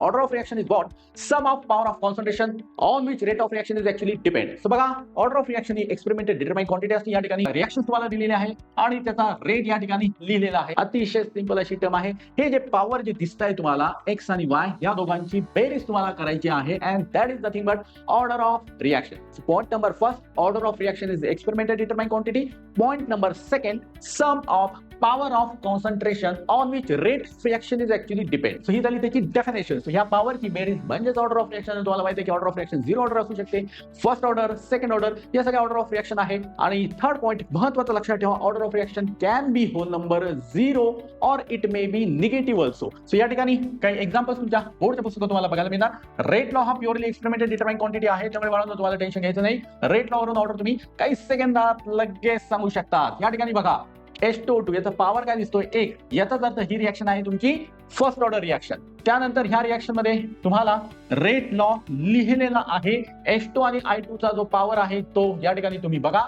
Order of reaction is what sum of power of concentration on which rate of reaction is actually depend. So बघा, order of reaction ही experimented determine quantity असते. या ठिकाणी reaction तुम्हाला दिलेले आहे आणि त्याचा रेट या ठिकाणी लिहिलेला आहे. अतिशय सिंपल अशी टर्म आहे. हे जे पॉवर जे दिसत आहे तुम्हाला एक्स आणि वाय या दोघांची बेरीज तुम्हाला करायची आहे and that is nothing but order of reaction. Point number first, order of reaction is experimented determine quantity. Point number second, sum of power of concentration on which rate reaction is actually depend. So ही झाली त्याची definition. So ह्या पॉवरची बेरीज म्हणजेच order of reaction. तुम्हाला माहिती आहे की ऑर्डर ऑफ रिएक्शन 0 ऑर्डर असू शकते, फर्स्ट ऑर्डर, सेकंड ऑर्डर, या सगळ्या ऑर्डर ऑफ रिएक्शन आहे. आणि थर्ड पॉइंट महत्त्वाचं लक्षात ठेवा, order of reaction can be whole number 0 और it may be negative also. So या ठिकाणी काही एक्झाम्पल्स तुमच्या बोर्डच्या पुस्तकात तुम्हाला बघायला मिळणार. रेट लॉ हा प्युअरली एक्सपेरिमेंटेड डिटरमाइन क्वांटिटी आहे, त्यामुळे बाळांनो तुम्हाला टेन्शन घ्यायचं नाही. रेट लॉ वरून ऑर्डर तुम्ही काही सेकंदात लगेच सांगू शकता. या ठिकाणी बघा, H2O2 याचा पॉवर काय दिसतोय 1. याचाच अर्थ ही रिएक्शन आहे तुमची फर्स्ट ऑर्डर रिएक्शन. त्यानंतर ह्या रिएक्शन मध्ये तुम्हाला रेट लॉ लिहिलेला आहे. H2 आणि I2 चा जो पॉवर आहे तो या ठिकाणी तुम्ही बघा.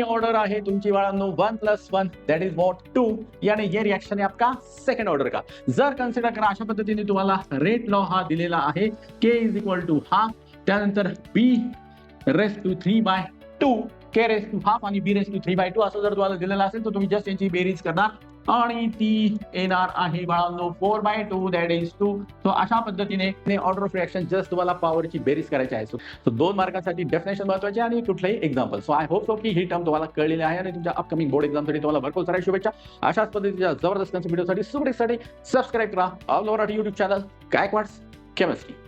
ऑर्डर आहे तुमची बाळांनो 1 + 1 दॅट इज व्हॉट 2. यानी ये रिएक्शन है आपका सेकंड ऑर्डर का. जर कन्सिडर करा अशा पद्धतीने तुम्हाला रेट लॉ हा दिलेला आहे. K = ½ त्यानंतर B⁻³ K⁻½ आणि B⁻³ असं जर तुम्हाला दिलेलं असेल तर तुम्ही जस्ट यांची बेरीज करणार आणि ती येणार आहे बाळांनो 4/2 दॅट इज 2. सो अशा पद्धतीने ऑर्डर ऑफ रिएक्शन जस्ट तुम्हाला पॉवरची बेरीज करायची आहे. सो 2 मार्कांसाठी डेफिनेशन महत्त्वाची आणि कुठलंही example. So I hope so की ही टर्म तुम्हाला कळलेली आहे आणि तुमच्या अपकमिंग बोर्ड एक्झामसाठी तुम्हाला भरपूर साऱ्या शुभेच्छा. अशाच पद्धतीच्या जबरदस्त व्हिडिओसाठी सबस्क्राईब करा all over YouTube channel Gaikwad's chemistry.